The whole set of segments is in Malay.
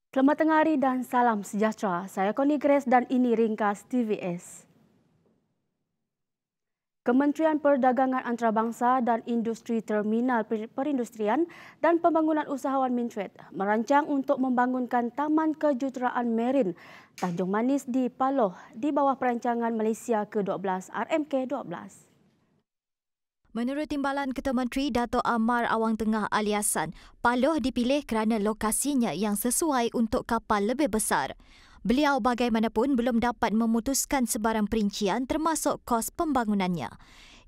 Selamat tengah hari dan salam sejahtera. Saya Connie Grace dan ini ringkas TVS. Kementerian Perdagangan Antarabangsa dan Industri Terminal Perindustrian dan Pembangunan Usahawan Mintrade merancang untuk membangunkan Taman Kejuruteraan Marin Tanjung Manis di Paloh di bawah perancangan Malaysia ke-12 RMK-12. Menurut Timbalan Ketua Menteri Dato' Amar Awang Tengah Aliasan, Paloh dipilih kerana lokasinya yang sesuai untuk kapal lebih besar. Beliau bagaimanapun belum dapat memutuskan sebarang perincian termasuk kos pembangunannya.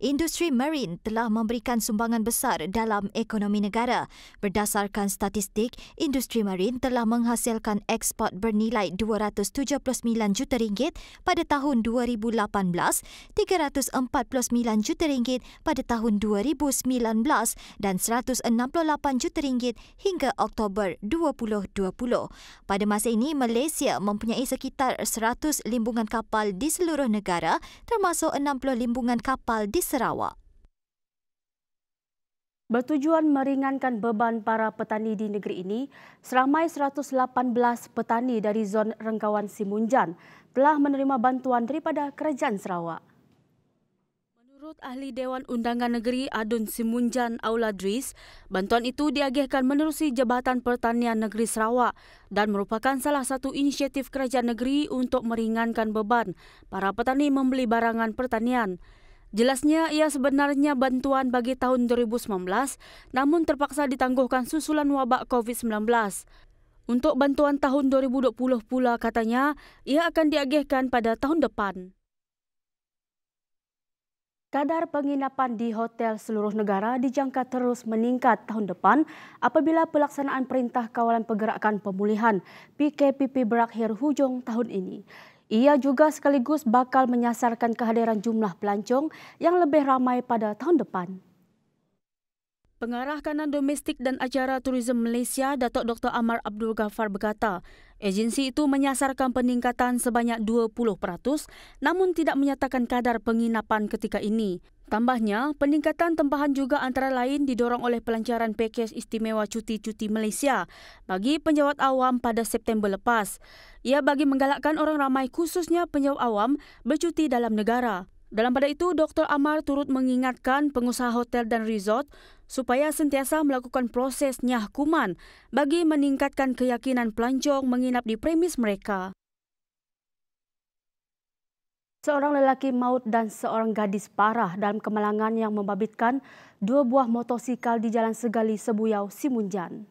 Industri marin telah memberikan sumbangan besar dalam ekonomi negara. Berdasarkan statistik, industri marin telah menghasilkan ekspor bernilai RM279 juta pada tahun 2018, RM349 juta pada tahun 2019 dan RM168 juta hingga Oktober 2020. Pada masa ini, Malaysia mempunyai sekitar 100 limbungan kapal di seluruh negara termasuk 60 limbungan kapal di Sarawak. Bertujuan meringankan beban para petani di negeri ini, seramai 118 petani dari zon Rengkawan Simunjan telah menerima bantuan daripada Kerajaan Sarawak. Menurut Ahli Dewan Undangan Negeri Adun Simunjan Auladris, bantuan itu diagihkan menerusi Jabatan Pertanian Negeri Sarawak dan merupakan salah satu inisiatif kerajaan negeri untuk meringankan beban para petani membeli barangan pertanian. Jelasnya, ia sebenarnya bantuan bagi tahun 2019, namun terpaksa ditangguhkan susulan wabak COVID-19. Untuk bantuan tahun 2020 pula katanya, ia akan diagihkan pada tahun depan. Kadar penginapan di hotel seluruh negara dijangka terus meningkat tahun depan apabila pelaksanaan Perintah Kawalan Pergerakan Pemulihan PKPP berakhir hujung tahun ini. Ia juga sekaligus bakal menyasarkan kehadiran jumlah pelancong yang lebih ramai pada tahun depan. Pengarah Kanan Domestik dan Acara Tourism Malaysia, Datuk Dr. Amar Abdul Ghaffar berkata, agensi itu menyasarkan peningkatan sebanyak 20%, namun tidak menyatakan kadar penginapan ketika ini. Tambahnya, peningkatan tempahan juga antara lain didorong oleh pelancaran pakej istimewa cuti-cuti Malaysia bagi penjawat awam pada September lepas. Ia bagi menggalakkan orang ramai khususnya penjawat awam bercuti dalam negara. Dalam pada itu, Dr. Amar turut mengingatkan pengusaha hotel dan resort supaya sentiasa melakukan proses nyahkuman bagi meningkatkan keyakinan pelancong menginap di premis mereka. Seorang lelaki maut dan seorang gadis parah dalam kemalangan yang membabitkan 2 buah motosikal di Jalan Segali Sebuyau, Simunjan.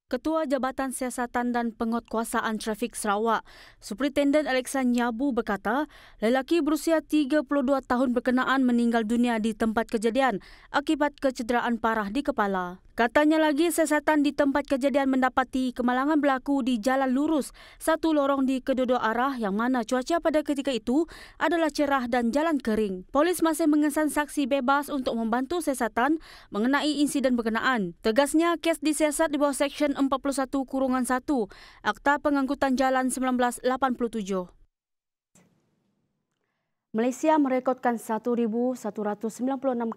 Ketua Jabatan Siasatan dan Penguatkuasaan Trafik Sarawak, Superintendent Alexan Nyabu berkata, lelaki berusia 32 tahun berkenaan meninggal dunia di tempat kejadian akibat kecederaan parah di kepala. Katanya lagi, siasatan di tempat kejadian mendapati kemalangan berlaku di jalan lurus satu lorong di kedua-dua arah yang mana cuaca pada ketika itu adalah cerah dan jalan kering. Polis masih mengesan saksi bebas untuk membantu siasatan mengenai insiden berkenaan. Tegasnya, kes disiasat di bawah Seksyen 41-1 Akta Pengangkutan Jalan 1987. Malaysia merekodkan 1,196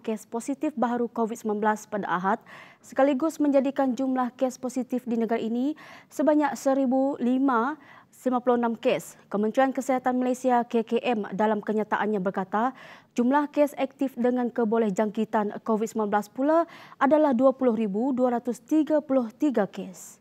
kes positif baru COVID-19 pada Ahad, sekaligus menjadikan jumlah kes positif di negara ini sebanyak 1,556 kes. Kementerian Kesihatan Malaysia KKM dalam kenyataannya berkata, jumlah kes aktif dengan kebolehjangkitan COVID-19 pula adalah 20,233 kes.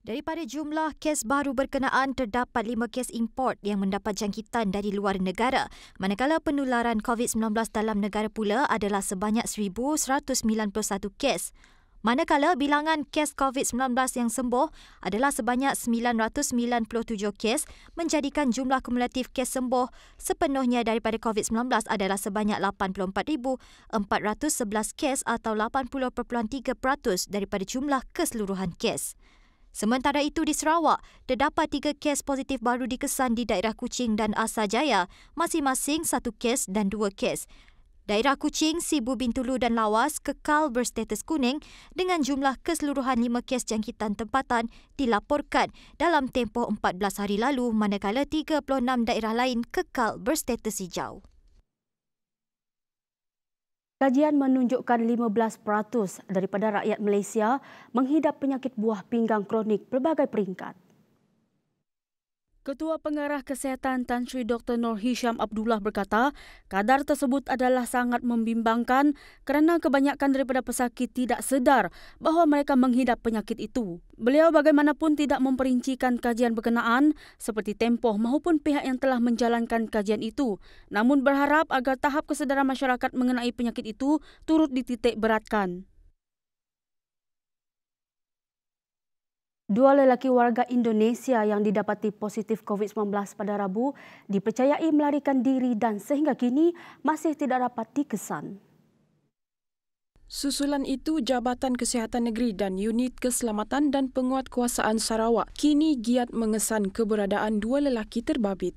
Daripada jumlah kes baru berkenaan, terdapat 5 kes import yang mendapat jangkitan dari luar negara, manakala penularan COVID-19 dalam negara pula adalah sebanyak 1,191 kes. Manakala bilangan kes COVID-19 yang sembuh adalah sebanyak 997 kes, menjadikan jumlah kumulatif kes sembuh sepenuhnya daripada COVID-19 adalah sebanyak 84,411 kes atau 80.3% daripada jumlah keseluruhan kes. Sementara itu di Sarawak, terdapat 3 kes positif baru dikesan di daerah Kuching dan Asajaya, masing-masing 1 kes dan 2 kes. Daerah Kuching, Sibu Bintulu dan Lawas kekal berstatus kuning dengan jumlah keseluruhan 5 kes jangkitan tempatan dilaporkan dalam tempoh 14 hari lalu, manakala 36 daerah lain kekal berstatus hijau. Kajian menunjukkan 15% daripada rakyat Malaysia menghidap penyakit buah pinggang kronik pelbagai peringkat. Ketua Pengarah Kesihatan Tan Sri Dr. Nur Hisham Abdullah berkata, kadar tersebut adalah sangat membimbangkan kerana kebanyakan daripada pesakit tidak sedar bahawa mereka menghidap penyakit itu. Beliau bagaimanapun tidak memperincikan kajian berkenaan seperti tempoh maupun pihak yang telah menjalankan kajian itu, namun berharap agar tahap kesedaran masyarakat mengenai penyakit itu turut dititik beratkan. Dua lelaki warga Indonesia yang didapati positif COVID-19 pada Rabu dipercayai melarikan diri dan sehingga kini masih tidak dapat dikesan. Susulan itu, Jabatan Kesihatan Negeri dan Unit Keselamatan dan Penguatkuasaan Sarawak kini giat mengesan keberadaan dua lelaki terbabit.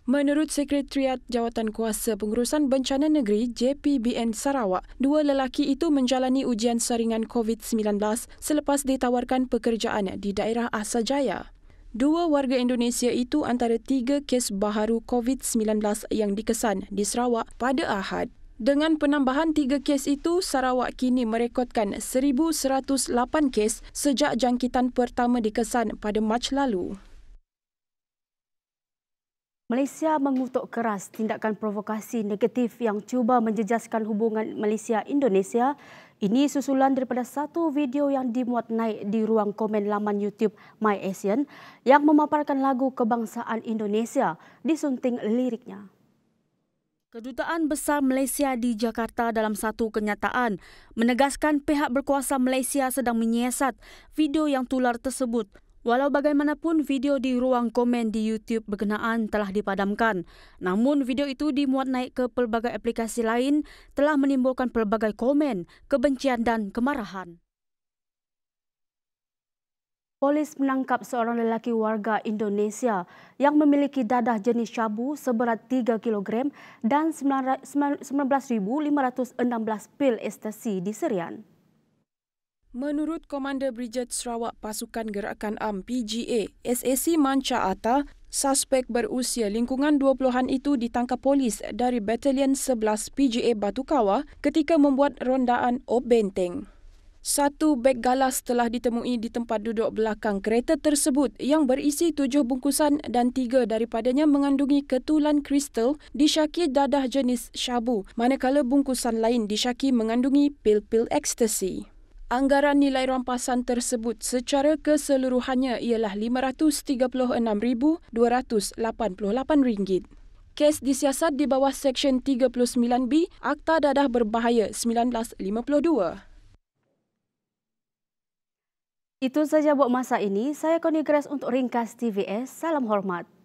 Menurut Sekretariat Jawatankuasa Pengurusan Bencana Negeri JPBN Sarawak, dua lelaki itu menjalani ujian saringan COVID-19 selepas ditawarkan pekerjaan di daerah Asajaya. Dua warga Indonesia itu antara 3 kes baharu COVID-19 yang dikesan di Sarawak pada Ahad. Dengan penambahan 3 kes itu, Sarawak kini merekodkan 1,108 kes sejak jangkitan pertama dikesan pada Mac lalu. Malaysia mengutuk keras tindakan provokasi negatif yang cuba menjejaskan hubungan Malaysia-Indonesia. Ini susulan daripada satu video yang dimuat naik di ruang komen laman YouTube MyAsian yang memaparkan lagu kebangsaan Indonesia disunting liriknya. Kedutaan Besar Malaysia di Jakarta dalam satu kenyataan menegaskan pihak berkuasa Malaysia sedang menyiasat video yang tular tersebut. Walau bagaimanapun, video di ruang komen di YouTube berkenaan telah dipadamkan. Namun, video itu dimuat naik ke pelbagai aplikasi lain telah menimbulkan pelbagai komen, kebencian dan kemarahan. Polis menangkap seorang lelaki warga Indonesia yang memiliki dadah jenis syabu seberat 3 kg dan 19,516 pil ekstasi di Serian. Menurut Komander Brigade Sarawak Pasukan Gerakan Am PGA, SAC Manca Atta, suspek berusia lingkungan 20-an itu ditangkap polis dari Batalion 11 PGA Batu Kawah ketika membuat rondaan Op Benteng. Satu beg galas telah ditemui di tempat duduk belakang kereta tersebut yang berisi 7 bungkusan dan 3 daripadanya mengandungi ketulan kristal disyaki dadah jenis syabu, manakala bungkusan lain disyaki mengandungi pil-pil ekstasi. Anggaran nilai rampasan tersebut secara keseluruhannya ialah RM536,288. Kes disiasat di bawah Seksyen 39B Akta Dadah Berbahaya 1952. Itu saja buat masa ini. Saya Connie Grace untuk Ringkas TVS. Salam hormat.